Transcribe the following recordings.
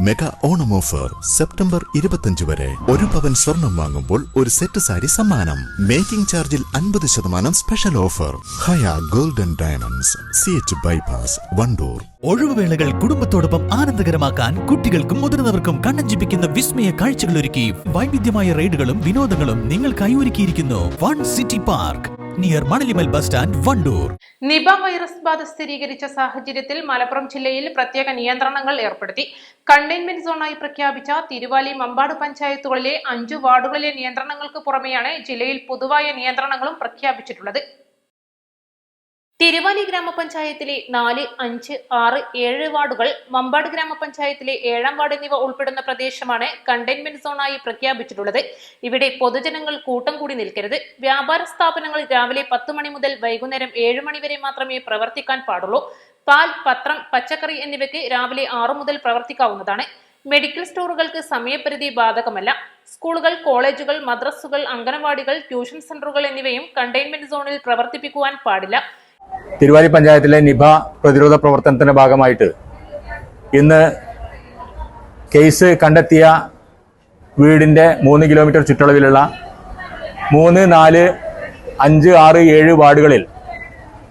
Mega Onam offer September 25 വരെ. 1 പവൻ സ്വർണം വാങ്ങുമ്പോൾ ഒരു സെറ്റ് സാരി സമ്മാനം. മേക്കിംഗ് ചാർജിൽ 50% special offer. Haya golden diamonds, CH bypass, Wandoor. ഒഴിവുവേളകൾ കുടുംബത്തോടൊപ്പം ആനന്ദകരമാക്കാൻ കുട്ടികൾക്കും മുതിർന്നവർക്കും കണ്ണഞ്ചിപ്പിക്കുന്ന വിസ്മയ കാഴ്ചകൾ ഒരുക്കി വൈവിധ്യമായ റൈഡുകളും വിനോദങ്ങളും നിങ്ങൾക്കായി ഒരുക്കിയിരിക്കുന്നു one city park near Manalimal bus stand, Wandoor. Nipah virus ബാധ സ്ഥിരീകരിച്ച സാഹചര്യത്തിൽ മലപ്പുറം ജില്ലയിൽ പ്രത്യേക നിയന്ത്രണങ്ങൾ ഏർപ്പെടുത്തി. കണ്ടെയ്ൻമെന്റ് സോണായി പ്രഖ്യാപിച്ച തിരുവാലി, മമ്പാട് പഞ്ചായത്തുകളിലെ 5 വാർഡുകളിലെ നിയന്ത്രണങ്ങൾക്ക് പുറമെയാണ് ജില്ലയിൽ പൊതുവായ നിയന്ത്രണങ്ങളും പ്രഖ്യാപിച്ചിട്ടുള്ളത്. തിരുവാലി ഗ്രാമപഞ്ചായത്തിലെ 4, 5, 6, 7 വാർഡുകൾ, മമ്പാട് ഗ്രാമപഞ്ചായത്തിലെ 7ാം വാർഡ് എന്നിവ ഉൾപ്പെടുന്ന പ്രദേശമാണ് കണ്ടെയ്ൻമെന്റ് സോണായി പ്രഖ്യാപിച്ചിട്ടുള്ളത്. ഇവിടെ പൊതുജനങ്ങൾ കൂട്ടം കൂടി നിൽക്കരുത്. വ്യാപാര സ്ഥാപനങ്ങൾ രാവിലെ 10 മണി മുതൽ വൈകുന്നേരം 7 മണി വരെ മാത്രമേ പ്രവർത്തിക്കാൻ പാടുള്ളൂ. പാൽ, പത്രം, പച്ചക്കറി എന്നിവയ്ക്ക് രാവിലെ 6 മുതൽ പ്രവർത്തിക്കാവുന്നതാണ്. മെഡിക്കൽ സ്റ്റോറുകൾക്ക് സമയപരിധി ബാധകമല്ല. സ്കൂളുകൾ, കോളേജുകൾ, മദ്രസുകൾ, അംഗനവാടികൾ, ട്യൂഷൻ സെന്ററുകൾ എന്നിവയും കണ്ടെയ്ൻമെന്റ് സോണിൽ പ്രവർത്തിപ്പിക്കുവാൻ പാടില്ല. തിരുവാലി പഞ്ചായത്തിലെ നിപ പ്രതിരോധ പ്രവർത്തനത്തിന്റെ ഭാഗമായിട്ട് ഇന്ന് കേസ് കണ്ടെത്തിയ വീടിന്റെ 3 കിലോമീറ്റർ ചുറ്റളവിലുള്ള 3, 4, 5, 6, 7 വാർഡുകളിൽ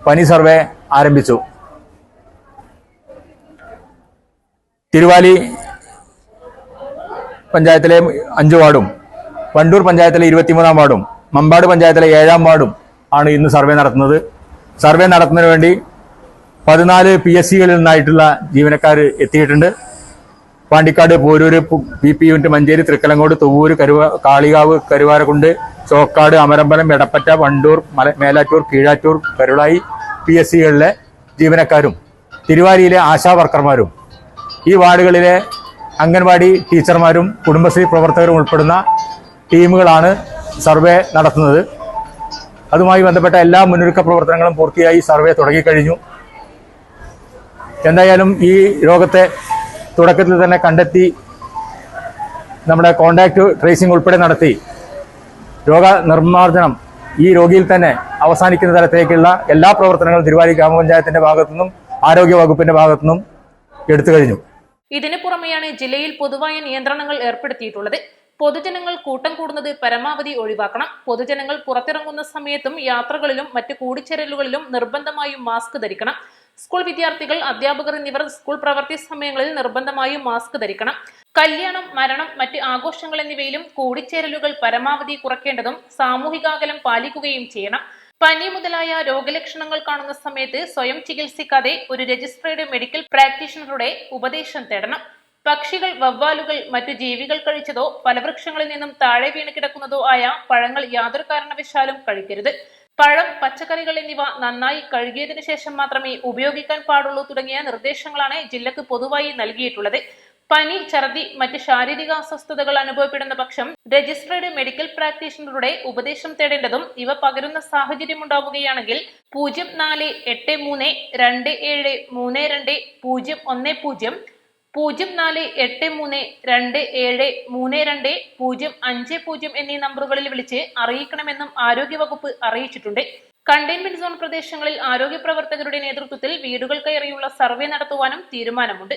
പനി സർവേ ആരംഭിച്ചു. തിരുവാലി പഞ്ചായത്തിലെ 5 വാർഡും, വണ്ടൂർ പഞ്ചായത്തിലെ 23ാം വാർഡും, മമ്പാട് പഞ്ചായത്തിലെ 7ാം വാർഡും ആണ് ഇന്ന് സർവേ നടത്തുന്നത്. സർവേ നടത്തുന്നതിന് വേണ്ടി 14 PSCകളിൽ നിന്നായിട്ടുള്ള ജീവനക്കാർ എത്തിയിട്ടുണ്ട്. പാണ്ടിക്കാട്, പോരൂര്, BP യൂണിറ്റ്, മഞ്ചേരി, തൃക്കലങ്കോട്, തുവൂര്, കാളികാവ്, കരുവാരക്കുണ്ട്, ചോക്കാട്, അമരമ്പലം, എടപ്പറ്റ, വണ്ടൂർ, മേലാറ്റൂർ, കീഴാറ്റൂർ, കരുളായി PSCകളിലെ ജീവനക്കാരും തിരുവാലിയിലെ ആശാ വർക്കർമാരും ഈ വാർഡുകളിലെ അംഗൻവാടി ടീച്ചർമാരും കുടുംബശ്രീ പ്രവർത്തകരും ഉൾപ്പെടുന്ന ടീമുകളാണ് സർവേ നടത്തുന്നത്. അതുമായി ബന്ധപ്പെട്ട എല്ലാ മുന്നൊരുക്ക പ്രവർത്തനങ്ങളും പൂർത്തിയായി. സർവേ തുടങ്ങിക്കഴിഞ്ഞു. എന്തായാലും ഈ രോഗത്തെ തുടക്കത്തിൽ തന്നെ കണ്ടെത്തി നമ്മുടെ കോണ്ടാക്ട് ട്രേസിംഗ് ഉൾപ്പെടെ നടത്തി രോഗനിർമ്മാർജ്ജനം ഈ രോഗിയിൽ തന്നെ അവസാനിക്കുന്ന തരത്തിലേക്കുള്ള എല്ലാ പ്രവർത്തനങ്ങളും തിരുവാലി ഗ്രാമപഞ്ചായത്തിന്റെ ഭാഗത്തുനിന്നും ആരോഗ്യ വകുപ്പിന്റെ ഭാഗത്തുനിന്നും എടുത്തു കഴിഞ്ഞു. ഇതിനു പുറമെയാണ് ജില്ലയിൽ പൊതുവായ നിയന്ത്രണങ്ങൾ ഏർപ്പെടുത്തിയിട്ടുള്ളത്. പൊതുജനങ്ങൾ കൂട്ടം കൂടുന്നത് പരമാവധി ഒഴിവാക്കണം. പൊതുജനങ്ങൾ പുറത്തിറങ്ങുന്ന സമയത്തും യാത്രകളിലും മറ്റ് കൂടിച്ചേരലുകളിലും നിർബന്ധമായും മാസ്ക് ധരിക്കണം. സ്കൂൾ വിദ്യാർത്ഥികൾ, അധ്യാപകർ എന്നിവർ സ്കൂൾ പ്രവൃത്തി സമയങ്ങളിൽ നിർബന്ധമായും മാസ്ക് ധരിക്കണം. കല്യാണം, മരണം, മറ്റ് ആഘോഷങ്ങൾ എന്നിവയിലും കൂടിച്ചേരലുകൾ പരമാവധി കുറയ്ക്കേണ്ടതും സാമൂഹികാകലം പാലിക്കുകയും ചെയ്യണം. പനി മുതലായ രോഗലക്ഷണങ്ങൾ കാണുന്ന സമയത്ത് സ്വയം ചികിത്സിക്കാതെ ഒരു രജിസ്ട്രേഡ് മെഡിക്കൽ പ്രാക്ടീഷണറുടെ ഉപദേശം തേടണം. പക്ഷികൾ, വവ്വാലുകൾ, മറ്റു ജീവികൾ കഴിച്ചതോ ഫലവൃക്ഷങ്ങളിൽ നിന്നും താഴെ വീണ് കിടക്കുന്നതോ ആയ പഴങ്ങൾ യാതൊരു കാരണവശാലും കഴിക്കരുത്. പഴം, പച്ചക്കറികൾ എന്നിവ നന്നായി കഴുകിയതിനു ശേഷം മാത്രമേ ഉപയോഗിക്കാൻ പാടുള്ളൂ തുടങ്ങിയ നിർദ്ദേശങ്ങളാണ് ജില്ലക്ക് പൊതുവായി നൽകിയിട്ടുള്ളത്. പനി, ഛർദി, മറ്റ് ശാരീരിക അസ്വസ്ഥതകൾ അനുഭവപ്പെടുന്ന പക്ഷം രജിസ്ട്രേഡ് മെഡിക്കൽ പ്രാക്ടീഷണറുടെ ഉപദേശം തേടേണ്ടതും ഇവ പകരുന്ന സാഹചര്യമുണ്ടാവുകയാണെങ്കിൽ 0483327010 0483327050 എന്നീ നമ്പറുകളിൽ വിളിച്ച് അറിയിക്കണമെന്നും ആരോഗ്യവകുപ്പ് അറിയിച്ചിട്ടുണ്ട്. കണ്ടെയ്ൻമെന്റ് സോൺ പ്രദേശങ്ങളിൽ ആരോഗ്യ പ്രവർത്തകരുടെ നേതൃത്വത്തിൽ വീടുകൾ കയറിയുള്ള സർവേ നടത്തുവാനും തീരുമാനമുണ്ട്.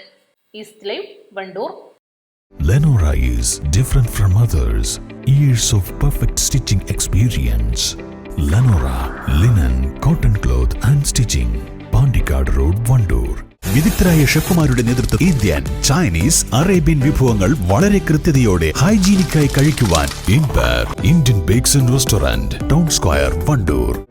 East live, Wandoor. Lenora is different from others. Years of perfect stitching experience. Lenora linen, cotton cloth and stitching. Pandikad Road, Vandoor. വിദഗ്ധരായ ഷെഫുമാരുടെ നേതൃത്വത്തിൽ ഇന്ത്യൻ, ചൈനീസ്, അറേബ്യൻ വിഭവങ്ങൾ വളരെ കൃത്യതയോടെ ഹൈജീനിക്കായി കഴിക്കുവാൻ Indian bakes and restaurant, town square, Wandoor.